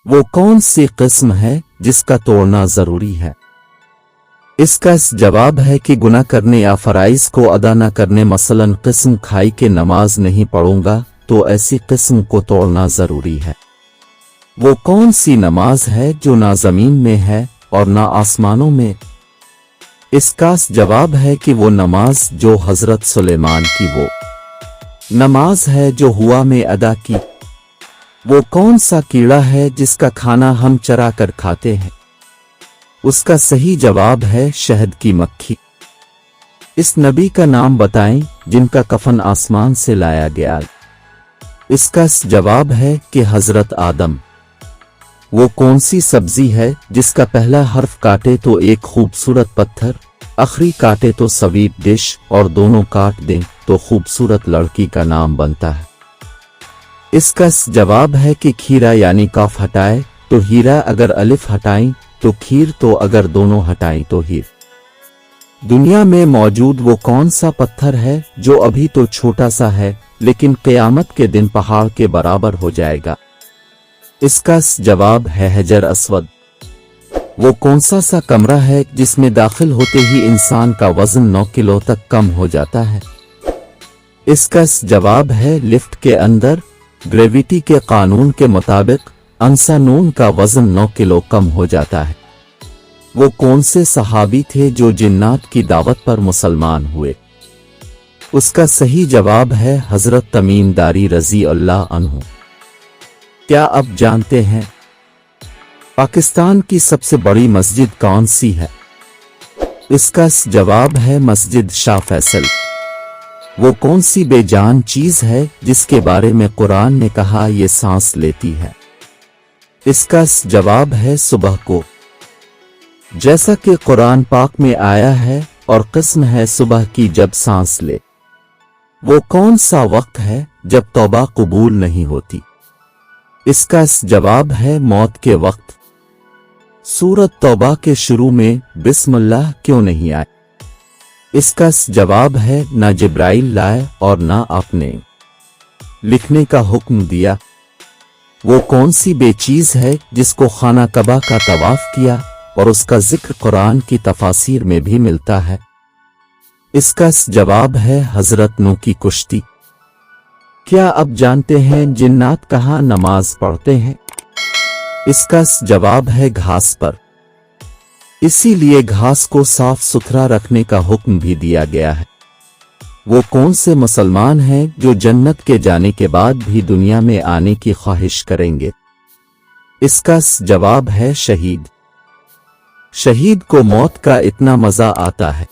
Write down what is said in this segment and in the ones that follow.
وہ کون سی قسم ہے جس کا توڑنا ضروری ہے؟ اس کا جواب ہے کہ گناہ کرنے یا فرائض کو ادا نہ کرنے، مثلاً قسم کھائی کہ نماز نہیں پڑھوں گا تو ایسی قسم کو توڑنا ضروری ہے۔ وہ کون سی نماز ہے جو نہ زمین میں ہے اور نہ آسمانوں میں؟ اس کا جواب ہے کہ وہ نماز جو حضرت سلیمان کی وہ نماز ہے جو ہوا میں ادا کی۔ وہ کون سا کیڑا ہے جس کا کھانا ہم چرا کر کھاتے ہیں؟ اس کا صحیح جواب ہے شہد کی مکھی۔ اس نبی کا نام بتائیں جن کا کفن آسمان سے لایا گیا۔ اس کا جواب ہے کہ حضرت آدم۔ وہ کون سی سبزی ہے جس کا پہلا حرف کاٹے تو ایک خوبصورت پتھر، آخری کاٹے تو سویٹ ڈش اور دونوں کاٹ دیں تو خوبصورت لڑکی کا نام بنتا ہے؟ اس کا جواب ہے کہ کھیرا، یعنی کاف ہٹائے تو ہیرا، اگر الف ہٹائیں تو کھیر، تو اگر دونوں ہٹائیں تو ہیر۔ دنیا میں موجود وہ کون سا پتھر ہے جو ابھی تو چھوٹا سا ہے لیکن قیامت کے دن پہاڑ کے برابر ہو جائے گا؟ اس کا جواب ہے حجر اسود۔ وہ کون سا کمرہ ہے جس میں داخل ہوتے ہی انسان کا وزن 9 کلو تک کم ہو جاتا ہے؟ اس کا جواب ہے لفٹ کے اندر۔ گریویٹی کے قانون کے مطابق انسانون کا وزن 9 کلو کم ہو جاتا ہے۔ وہ کون سے صحابی تھے جو جنات کی دعوت پر مسلمان ہوئے؟ اس کا صحیح جواب ہے حضرت تمیم داری رضی اللہ عنہ۔ کیا اب جانتے ہیں پاکستان کی سب سے بڑی مسجد کون سی ہے؟ اس کا جواب ہے مسجد شاہ فیصل۔ وہ کون سی بے جان چیز ہے جس کے بارے میں قرآن نے کہا یہ سانس لیتی ہے؟ اس کا جواب ہے صبح کو، جیسا کہ قرآن پاک میں آیا ہے، اور قسم ہے صبح کی جب سانس لے۔ وہ کون سا وقت ہے جب توبہ قبول نہیں ہوتی؟ اس کا جواب ہے موت کے وقت۔ سورۃ توبہ کے شروع میں بسم اللہ کیوں نہیں آئے؟ اس کا جواب ہے نہ جبرائیل لائے اور نہ آپ نے لکھنے کا حکم دیا۔ وہ کون سی بے چیز ہے جس کو خانہ کعبہ کا طواف کیا اور اس کا ذکر قرآن کی تفاسیر میں بھی ملتا ہے؟ اس کا جواب ہے حضرت نوح کی کشتی۔ کیا اب جانتے ہیں جنات کہاں نماز پڑھتے ہیں؟ اس کا جواب ہے گھاس پر۔ اسی لیے گھاس کو صاف ستھرا رکھنے کا حکم بھی دیا گیا ہے۔ وہ کون سے مسلمان ہیں جو جنت کے جانے کے بعد بھی دنیا میں آنے کی خواہش کریں گے؟ اس کا جواب ہے شہید۔ شہید کو موت کا اتنا مزہ آتا ہے،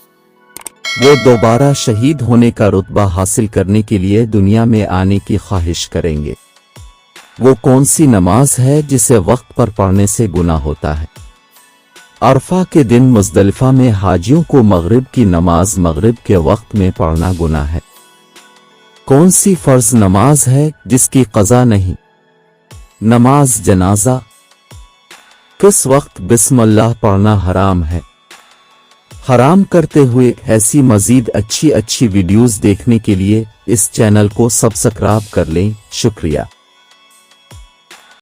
وہ دوبارہ شہید ہونے کا رتبہ حاصل کرنے کے لیے دنیا میں آنے کی خواہش کریں گے۔ وہ کون سی نماز ہے جسے وقت پر پڑھنے سے گناہ ہوتا ہے؟ عرفہ کے دن مزدلفہ میں حاجیوں کو مغرب کی نماز مغرب کے وقت میں پڑھنا گناہ ہے۔ کون سی فرض نماز ہے جس کی قضا نہیں؟ نماز جنازہ۔ کس وقت بسم اللہ پڑھنا حرام ہے؟ حرام کرتے ہوئے ایسی مزید اچھی ویڈیوز دیکھنے کے لیے اس چینل کو سبسکرائب کر لیں۔ شکریہ۔